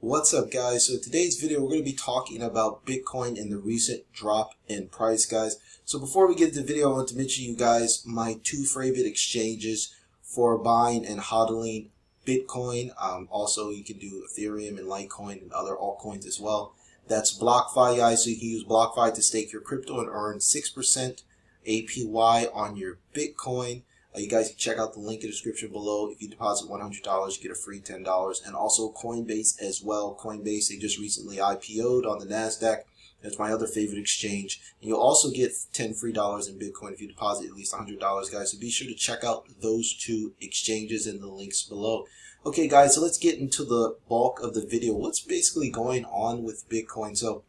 What's up, guys? So in today's video we're going to be talking about Bitcoin and the recent drop in price, guys. So before we get into the video, I want to mention you guys my two favorite exchanges for buying and hodling Bitcoin. Also you can do Ethereum and Litecoin and other altcoins as well. That's BlockFi, guys. So you can use BlockFi to stake your crypto and earn 6% APY on your Bitcoin. You guys can check out the link in the description below. If you deposit $100, you get a free $10. And also Coinbase as well. Coinbase, they just recently IPO'd on the NASDAQ. That's my other favorite exchange. And you'll also get $10 free in Bitcoin if you deposit at least $100, guys. So be sure to check out those two exchanges in the links below. Okay, guys, so let's get into the bulk of the video. What's basically going on with Bitcoin? So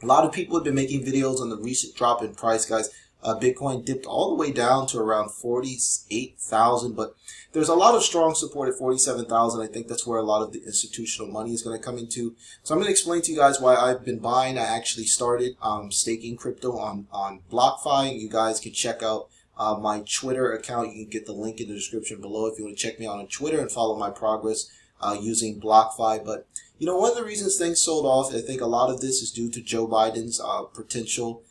a lot of people have been making videos on the recent drop in price, guys. Bitcoin dipped all the way down to around 48,000, but there's a lot of strong support at 47,000. I think that's where a lot of the institutional money is going to come into. So I'm going to explain to you guys why I've been buying. I actually started staking crypto on BlockFi. You guys can check out my Twitter account. You can get the link in the description below if you want to check me out on Twitter and follow my progress using BlockFi. But you know, one of the reasons things sold off, I think a lot of this is due to Joe Biden's potential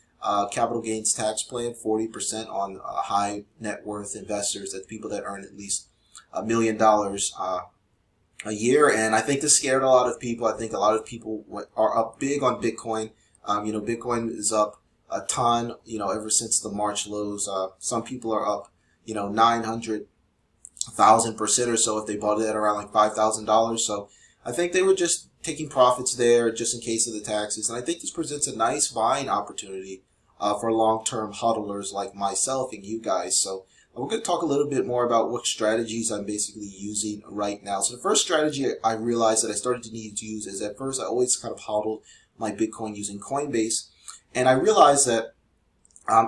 capital gains tax plan, 40% on high net worth investors. That's people that earn at least $1 million a year. And I think this scared a lot of people. I think a lot of people are up big on Bitcoin. You know, Bitcoin is up a ton, you know, ever since the March lows. Some people are up, you know, 900,000% or so if they bought it at around like $5,000. So I think they were just taking profits there just in case of the taxes. And I think this presents a nice buying opportunity for long-term hodlers like myself and you guys. So we're going to talk a little bit more about what strategies I'm basically using right now. So the first strategy I realized that I started to need to use is, at first I always kind of hodled my Bitcoin using Coinbase. And I realized that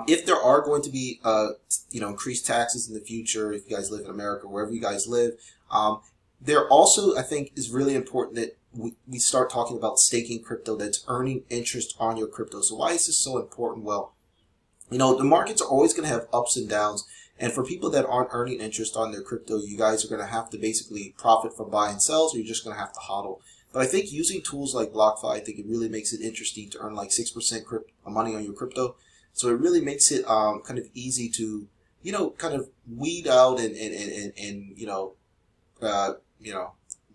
if there are going to be you know, increased taxes in the future, if you guys live in America, wherever you guys live, there also, I think, is really important that we start talking about staking crypto that's earning interest on your crypto. So why is this so important? Well, you know, the markets are always going to have ups and downs. And for people that aren't earning interest on their crypto, you guys are going to have to basically profit from buy and sells, or you're just going to have to hodl. But I think using tools like BlockFi, I think it really makes it interesting to earn like 6% money on your crypto. So it really makes it kind of easy to, you know, kind of weed out and you know,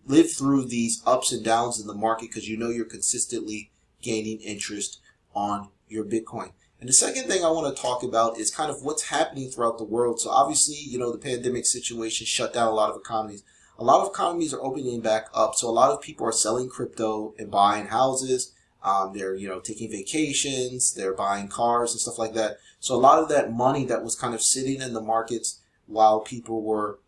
live through these ups and downs in the market, because you know you're consistently gaining interest on your Bitcoin. And the second thing I want to talk about is kind of what's happening throughout the world. So obviously, you know, the pandemic situation shut down a lot of economies. A lot of economies are opening back up. So a lot of people are selling crypto and buying houses. They're, you know, taking vacations. They're buying cars and stuff like that. So a lot of that money that was kind of sitting in the markets while people were,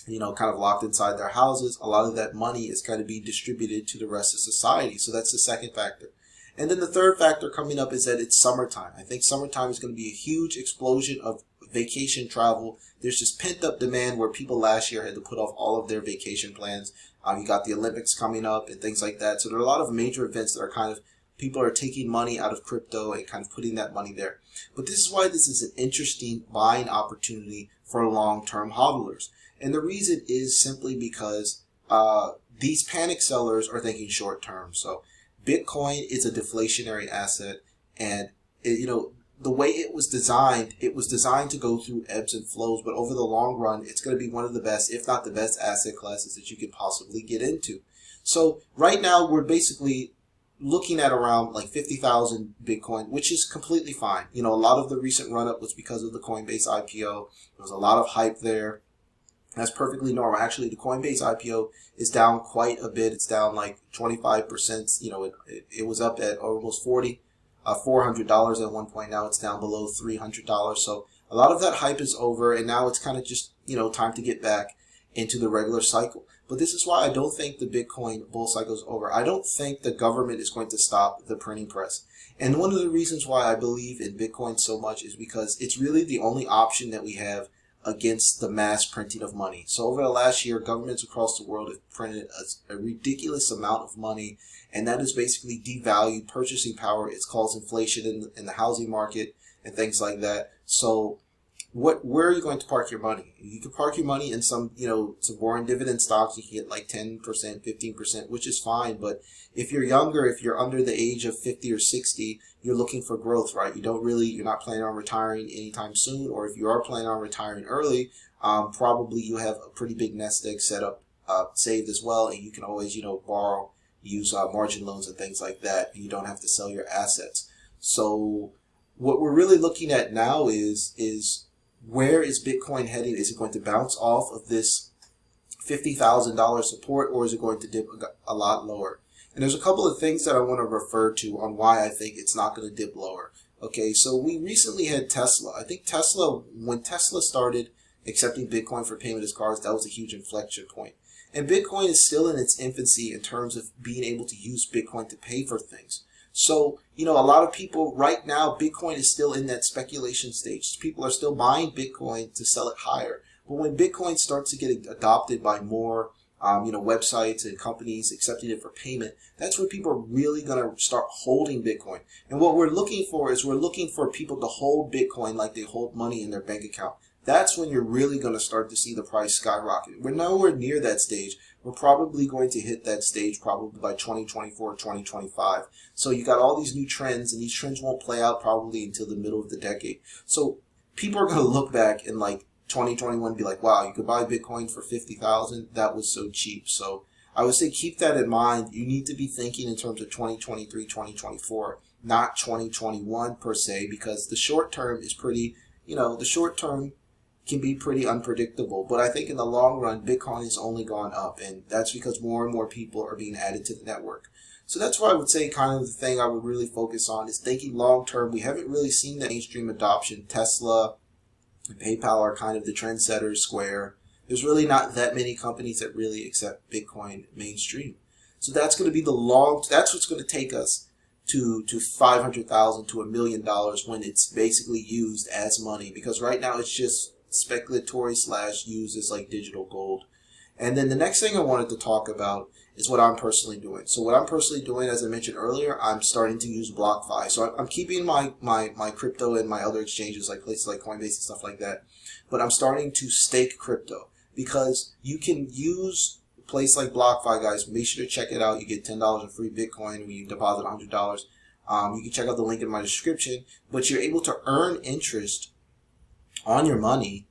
you know, kind of locked inside their houses, a lot of that money is going to be distributed to the rest of society. So that's the second factor. And then the third factor coming up is that it's summertime. I think summertime is going to be a huge explosion of vacation travel. There's just pent up demand where people last year had to put off all of their vacation plans. You got the Olympics coming up and things like that. So there are a lot of major events that are kind of, people are taking money out of crypto and kind of putting that money there. But this is why this is an interesting buying opportunity for long-term hodlers. And the reason is simply because these panic sellers are thinking short term. So Bitcoin is a deflationary asset, and you know, the way it was designed to go through ebbs and flows, but over the long run, it's going to be one of the best, if not the best, asset classes that you could possibly get into. So right now, we're basically looking at around like 50,000 Bitcoin, which is completely fine. You know, a lot of the recent run-up was because of the Coinbase IPO. There was a lot of hype there. That's perfectly normal. Actually, the Coinbase IPO is down quite a bit. It's down like 25%. You know, it was up at almost $400 at one point. Now it's down below $300. So a lot of that hype is over, and now it's kind of just, you know, time to get back into the regular cycle. But this is why I don't think the Bitcoin bull cycle is over. I don't think the government is going to stop the printing press. And one of the reasons why I believe in Bitcoin so much is because it's really the only option that we have against the mass printing of money. So over the last year, governments across the world have printed a ridiculous amount of money, and that has basically devalued purchasing power. It's caused inflation in the housing market and things like that. So where are you going to park your money? You can park your money in some, some boring dividend stocks. You can get like 10%, 15%, which is fine. But if you're younger, if you're under the age of 50 or 60, you're looking for growth, right? You're not planning on retiring anytime soon, or if you are planning on retiring early, probably you have a pretty big nest egg set up, saved as well, and you can always, borrow, use margin loans and things like that, and you don't have to sell your assets. So what we're really looking at now is where is Bitcoin heading? Is it going to bounce off of this $50,000 support, or is it going to dip a lot lower? And there's a couple of things that I want to refer to on why I think it's not going to dip lower. Okay, so we recently had Tesla. I think when Tesla started accepting Bitcoin for payment as cards, that was a huge inflection point. And Bitcoin is still in its infancy in terms of being able to use Bitcoin to pay for things. So, a lot of people right now, Bitcoin is still in that speculation stage. People are still buying Bitcoin to sell it higher. But when Bitcoin starts to get adopted by more, websites and companies accepting it for payment, that's when people are really going to start holding Bitcoin. And what we're looking for is people to hold Bitcoin like they hold money in their bank account. That's when you're really going to start to see the price skyrocket. We're nowhere near that stage. We're probably going to hit that stage probably by 2024, 2025. So you got all these new trends, and these trends won't play out probably until the middle of the decade. So people are going to look back in like 2021 and be like, wow, you could buy Bitcoin for 50,000. That was so cheap. So I would say keep that in mind. You need to be thinking in terms of 2023, 2024, not 2021 per se, because the short term is pretty, the short term can be pretty unpredictable. But I think in the long run, Bitcoin has only gone up, and that's because more and more people are being added to the network. So that's why I would say kind of the thing I would really focus on is thinking long term. We haven't really seen the mainstream adoption. Tesla and PayPal are kind of the trendsetters. Square. There's really not that many companies that really accept Bitcoin mainstream. So that's going to be that's what's going to take us to $500,000 to $1 million when it's basically used as money, because right now it's just speculatory / used as like digital gold. And then the next thing I wanted to talk about is what I'm personally doing. So what I'm personally doing, as I mentioned earlier, I'm starting to use BlockFi. So I'm keeping my crypto in my other exchanges, like places like Coinbase and stuff like that. But I'm starting to stake crypto, because you can use a place like BlockFi, guys. Make sure to check it out. You get $10 in free Bitcoin when you deposit $100. You can check out the link in my description. But you're able to earn interest on your money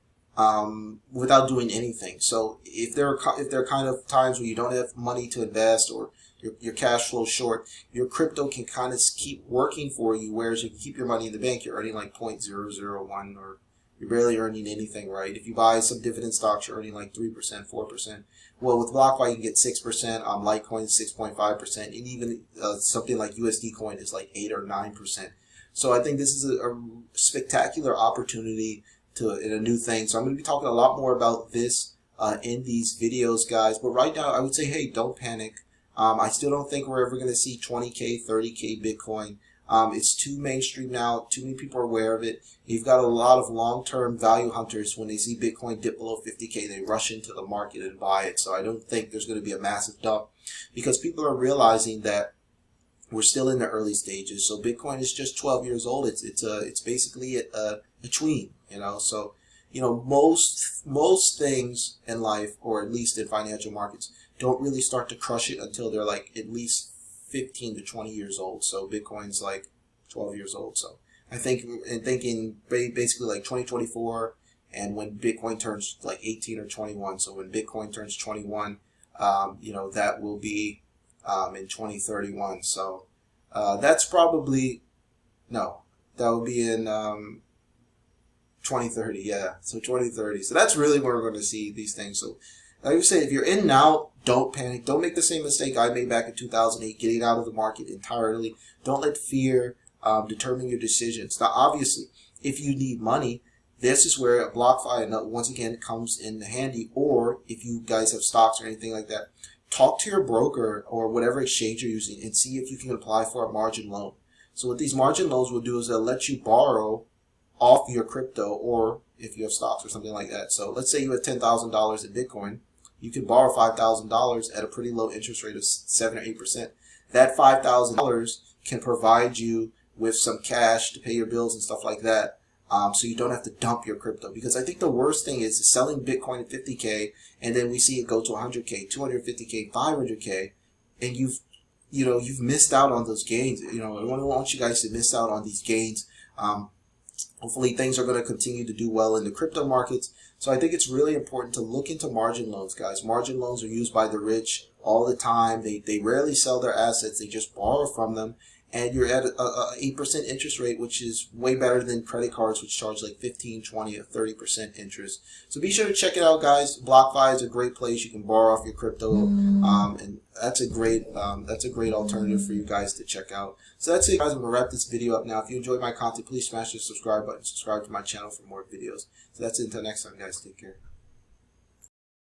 without doing anything. So if there are kind of times when you don't have money to invest, or your cash flow short, your crypto can kind of keep working for you, whereas you can keep your money in the bank, you're earning like 0.001, or you're barely earning anything, right? If you buy some dividend stocks, you're earning like 3%, 4%. Well, with BlockFi, you can get 6%, Litecoin is 6.5%, and even something like USD coin is like 8 or 9%. So I think this is a spectacular opportunity in a new thing. So I'm going to be talking a lot more about this in these videos, guys. But right now, I would say, hey, don't panic. I still don't think we're ever going to see 20K, 30K Bitcoin. It's too mainstream now. Too many people are aware of it. You've got a lot of long-term value hunters. When they see Bitcoin dip below 50K, they rush into the market and buy it. So I don't think there's going to be a massive dump, because people are realizing that we're still in the early stages. So Bitcoin is just 12 years old. It's basically a tween, So, most things in life, or at least in financial markets, don't really start to crush it until they're like at least 15 to 20 years old. So Bitcoin's like 12 years old. So I think in thinking basically like 2024, and when Bitcoin turns like 18 or 21. So when Bitcoin turns 21, that will be in 2031. So that's probably, no, that will be in 2030. Yeah, so 2030. So that's really where we're going to see these things. So like I say, if you're in now, don't panic. Don't make the same mistake I made back in 2008, getting out of the market entirely. Don't let fear determine your decisions. Now, obviously, if you need money, this is where BlockFi, once again, comes in handy. Or if you guys have stocks or anything like that, talk to your broker or whatever exchange you're using and see if you can apply for a margin loan. So what these margin loans will do is they'll let you borrow off your crypto, or if you have stocks or something like that. So let's say you have $10,000 in Bitcoin. You can borrow $5,000 at a pretty low interest rate of 7 or 8%. That $5,000 can provide you with some cash to pay your bills and stuff like that so you don't have to dump your crypto. Because I think the worst thing is selling Bitcoin at 50K, and then we see it go to 100K, 250K, 500K, and you've missed out on those gains. I don't want you guys to miss out on these gains. Hopefully things are going to continue to do well in the crypto markets. So I think it's really important to look into margin loans, guys. Margin loans are used by the rich all the time. They rarely sell their assets. They just borrow from them. And you're at a 8% interest rate, which is way better than credit cards, which charge like 15, 20, or 30% interest. So be sure to check it out, guys. BlockFi is a great place. You can borrow off your crypto, and that's a great alternative for you guys to check out. So that's it, guys. I'm gonna wrap this video up now. If you enjoyed my content, please smash the subscribe button. Subscribe to my channel for more videos. So that's it. Until next time, guys. Take care.